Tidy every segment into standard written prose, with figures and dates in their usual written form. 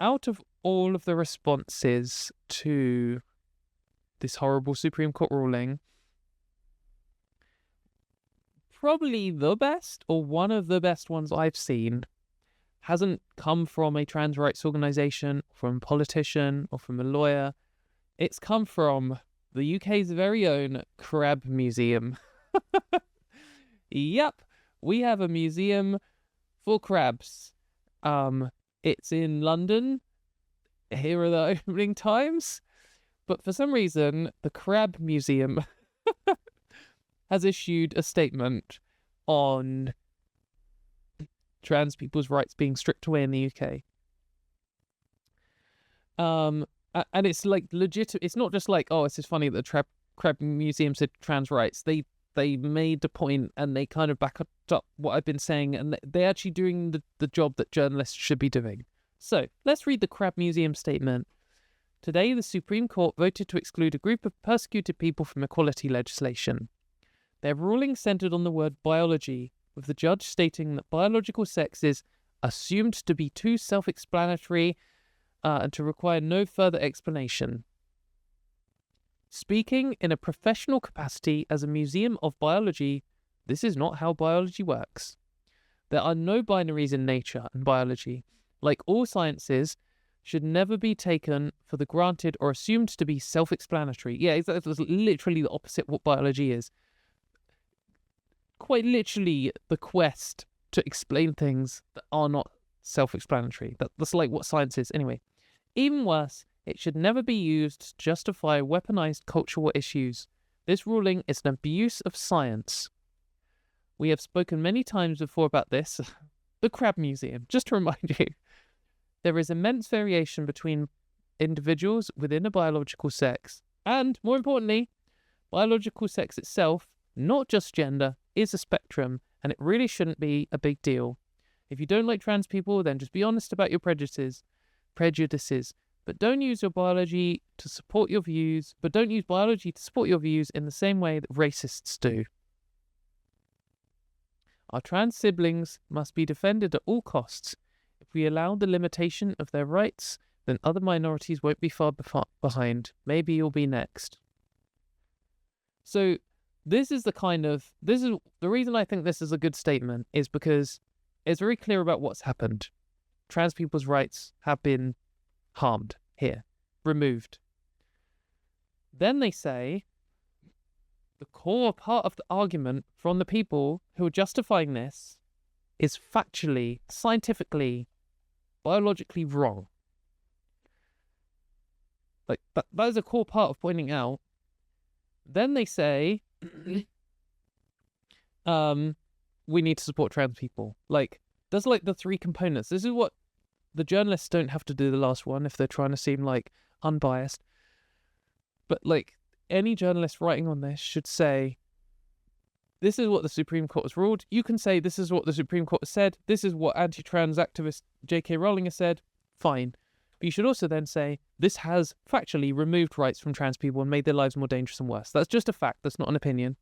out of all of the responses to this horrible Supreme Court ruling, probably the best, or one of the best ones I've seen, hasn't come from a trans rights organization, from a politician, or from a lawyer. It's come from the UK's very own Crab Museum. Yep, we have a museum for crabs. It's in London. Here are the opening times. But for some reason, the Crab Museum has issued a statement on trans people's rights being stripped away in the UK. And it's like legit. It's not just like, oh, it's just funny that the Crab Museum said trans rights. They made the point and they kind of backed up what I've been saying, and they're actually doing the job that journalists should be doing. So let's read the Crab Museum statement. Today, the Supreme Court voted to exclude a group of persecuted people from equality legislation. Their ruling centered on the word biology, with the judge stating that biological sex is assumed to be too self-explanatory and to require no further explanation. Speaking in a professional capacity as a museum of biology, this is not how biology works. There are no binaries in nature and biology. Like all sciences, should never be taken for the granted or assumed to be self-explanatory. Yeah, it was literally the opposite of what biology is. Quite literally the quest to explain things that are not self-explanatory. That's like what science is. Anyway, even worse, it should never be used to justify weaponized cultural issues. This ruling is an abuse of science. We have spoken many times before about this. The Crab Museum, just to remind you. There is immense variation between individuals within a biological sex. And, more importantly, biological sex itself, not just gender, is a spectrum, and it really shouldn't be a big deal. If you don't like trans people, then just be honest about your prejudices. But don't use biology to support your views in the same way that racists do. Our trans siblings must be defended at all costs. If we allow the limitation of their rights, then other minorities won't be far behind. Maybe you'll be next. So this is the reason I think this is a good statement, is because it's very clear about what's happened. Trans people's rights have been harmed here, removed. Then they say the core part of the argument from the people who are justifying this is factually, scientifically, biologically wrong. Like, that is a core part of pointing out. Then they say, we need to support trans people. Like, there's like the three components. This is what the journalists don't have to do the last one if they're trying to seem like unbiased. But like, any journalist writing on this should say, this is what the Supreme Court has ruled. You can say this is what the Supreme Court has said. This is what anti-trans activist J.K. Rowling has said. Fine. But you should also then say, this has factually removed rights from trans people and made their lives more dangerous and worse. That's just a fact. That's not an opinion.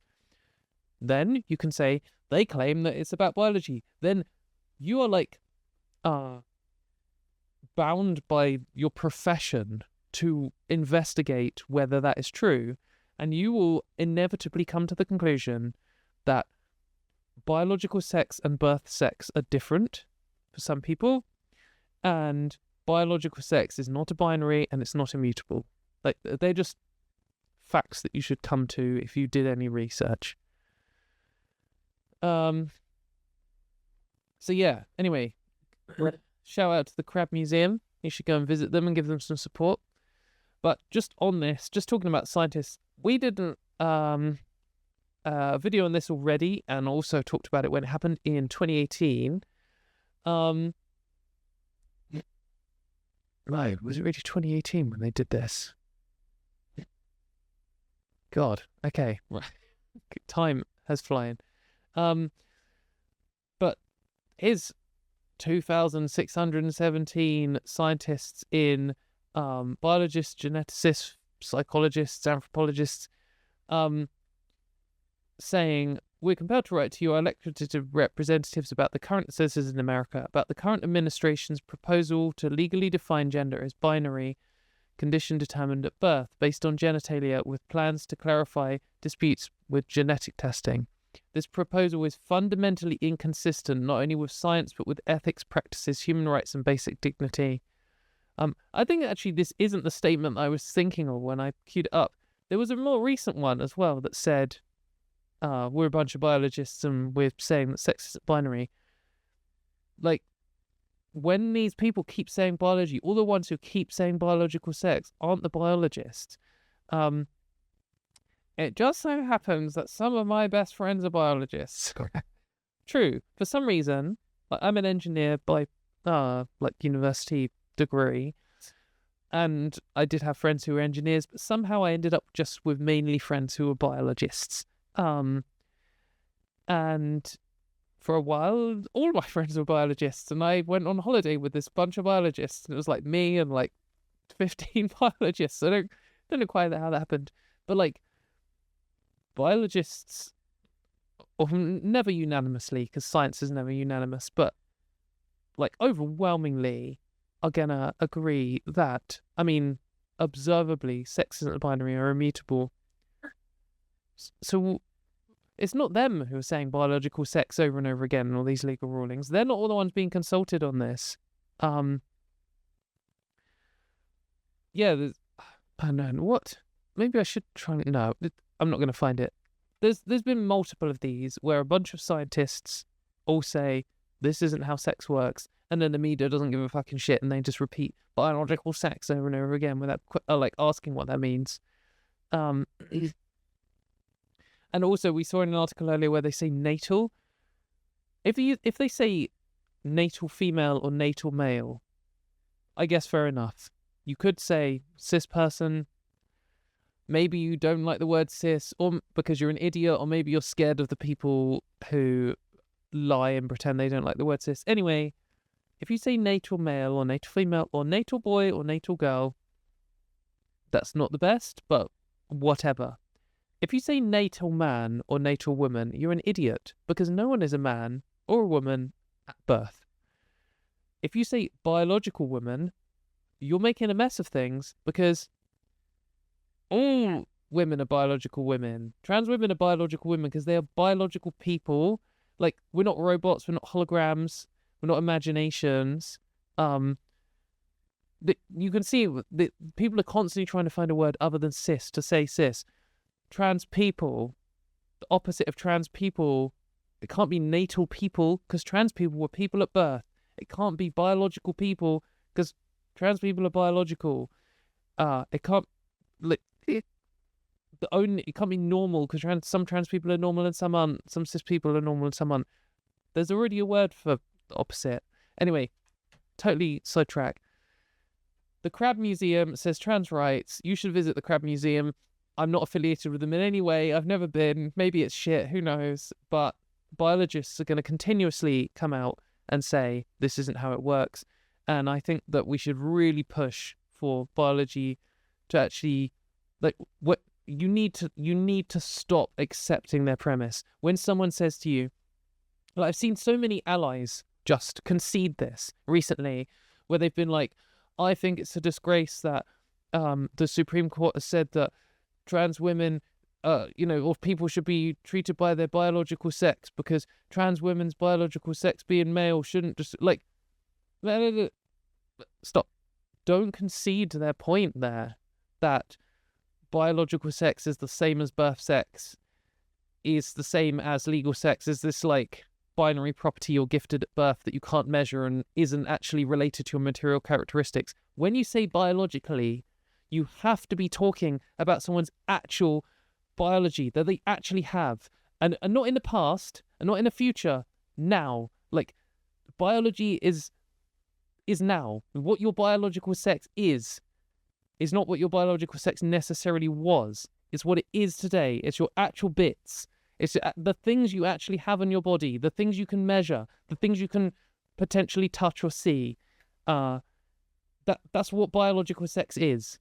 Then you can say, they claim that it's about biology. Then you are like bound by your profession to investigate whether that is true. And you will inevitably come to the conclusion that biological sex and birth sex are different for some people, and biological sex is not a binary and it's not immutable. Like, they're just facts that you should come to if you did any research. So yeah, anyway, shout out to the Crab Museum. You should go and visit them and give them some support. But just on this, just talking about scientists, we did a video on this already and also talked about it when it happened in 2018. Right, was it really 2018 when they did this? God, okay, right. Time has flown. But here's 2,617 scientists in biologists, geneticists, psychologists, anthropologists, saying we're compelled to write to your elected representatives about the current census in America, about the current administration's proposal to legally define gender as binary, condition determined at birth, based on genitalia, with plans to clarify disputes with genetic testing. This proposal is fundamentally inconsistent not only with science but with ethics, practices, human rights, and basic dignity. I think actually this isn't the statement I was thinking of when I queued it up. There was a more recent one as well that said, we're a bunch of biologists and we're saying that sex isn't binary. Like, when these people keep saying biology, all the ones who keep saying biological sex aren't the biologists. It just so happens that some of my best friends are biologists. True. For some reason, like, I'm an engineer by university degree, and I did have friends who were engineers, but somehow I ended up just with mainly friends who were biologists. And for a while, all my friends were biologists, and I went on holiday with this bunch of biologists, and it was like me and like 15 biologists. I don't know quite how that happened, but like, biologists, or never unanimously, because science is never unanimous, but like overwhelmingly are gonna agree that, I mean, observably, sex isn't binary or immutable. So it's not them who are saying biological sex over and over again in all these legal rulings. They're not all the ones being consulted on this. Yeah, I don't know what. Maybe I should try. No, I'm not going to find it. There's been multiple of these where a bunch of scientists all say this isn't how sex works, and then the media doesn't give a fucking shit, and they just repeat biological sex over and over again without like asking what that means. And also, we saw in an article earlier where they say natal. If they say natal female or natal male, I guess fair enough. You could say cis person. Maybe you don't like the word cis, or because you're an idiot, or maybe you're scared of the people who lie and pretend they don't like the word cis. Anyway, if you say natal male or natal female or natal boy or natal girl, that's not the best, but whatever. If you say natal man or natal woman, you're an idiot, because no one is a man or a woman at birth. If you say biological woman, you're making a mess of things, because all women are biological women. Trans women are biological women because they are biological people. Like, we're not robots, we're not holograms, we're not imaginations. You can see that people are constantly trying to find a word other than cis to say cis. Trans people, the opposite of trans people, it can't be natal people because trans people were people at birth. It can't be biological people because trans people are biological. It can't it can't be normal because some trans people are normal and some aren't. Some cis people are normal and some aren't. There's already a word for the opposite. Anyway, totally sidetrack. The Crab Museum says trans rights. You should visit the Crab Museum. I'm not affiliated with them in any way. I've never been. Maybe it's shit. Who knows? But biologists are going to continuously come out and say this isn't how it works. And I think that we should really push for biology to actually, like, what you need to stop accepting their premise. When someone says to you, like, I've seen so many allies just concede this recently, where they've been like, I think it's a disgrace that the Supreme Court has said that trans women, or people should be treated by their biological sex, because trans women's biological sex being male shouldn't just, like, stop. Don't concede to their point there that biological sex is the same as birth sex, is the same as legal sex, is this like binary property you're gifted at birth that you can't measure and isn't actually related to your material characteristics. When you say biologically, you have to be talking about someone's actual biology that they actually have, and not in the past and not in the future. Now, like, biology is now. What your biological sex is not what your biological sex necessarily was. It's what it is today. It's your actual bits. It's the things you actually have in your body, the things you can measure, the things you can potentially touch or see. That's what biological sex is.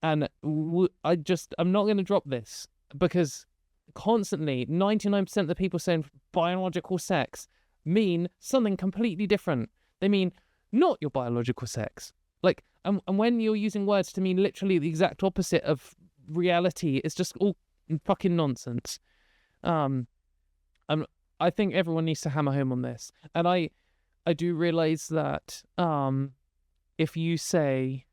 And I'm not going to drop this, because constantly 99% of the people saying biological sex mean something completely different. They mean not your biological sex. Like, and when you're using words to mean literally the exact opposite of reality, it's just all fucking nonsense. I think everyone needs to hammer home on this. And I do realize that if you say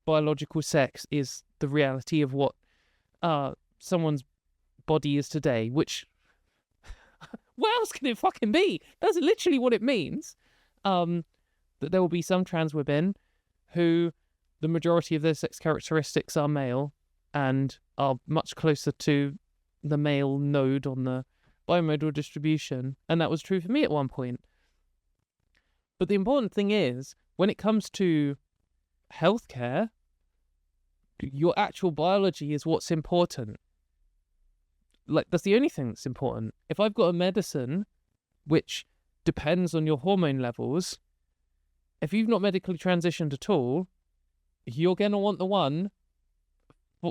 biological sex is the reality of what someone's body is today, which what else can it fucking be? That's literally what it means. That there will be some trans women who the majority of their sex characteristics are male and are much closer to the male node on the bimodal distribution, and that was true for me at one point. But the important thing is, when it comes to healthcare, your actual biology is what's important. Like, that's the only thing that's important. If I've got a medicine which depends on your hormone levels, if you've not medically transitioned at all, you're going to want the one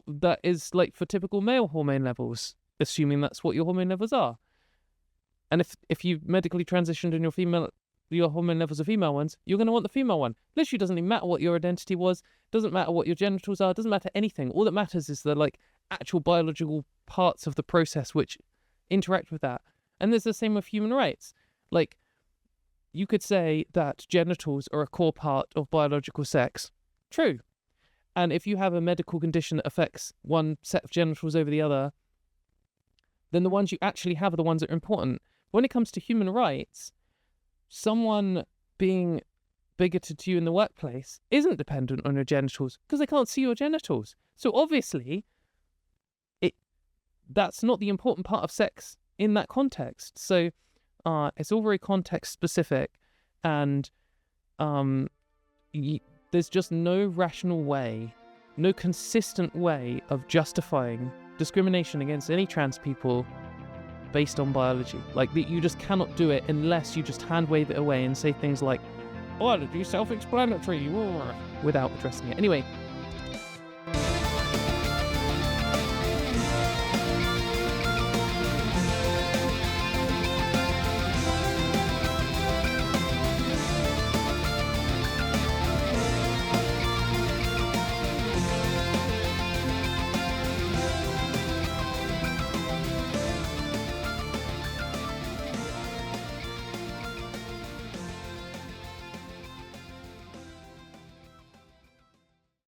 that is like for typical male hormone levels, assuming that's what your hormone levels are. And if you've medically transitioned and your hormone levels are female ones, you're going to want the female one. Literally doesn't even matter what your identity was, doesn't matter what your genitals are, doesn't matter anything. All that matters is the like actual biological parts of the process which interact with that. And there's the same with human rights. Like, you could say that genitals are a core part of biological sex. True. And if you have a medical condition that affects one set of genitals over the other, then the ones you actually have are the ones that are important. When it comes to human rights, someone being bigoted to you in the workplace isn't dependent on your genitals because they can't see your genitals. So obviously, that's not the important part of sex in that context. So it's all very context specific, and there's just no rational way, no consistent way of justifying discrimination against any trans people based on biology. Like, you just cannot do it unless you just hand wave it away and say things like, biology self-explanatory, without addressing it. Anyway,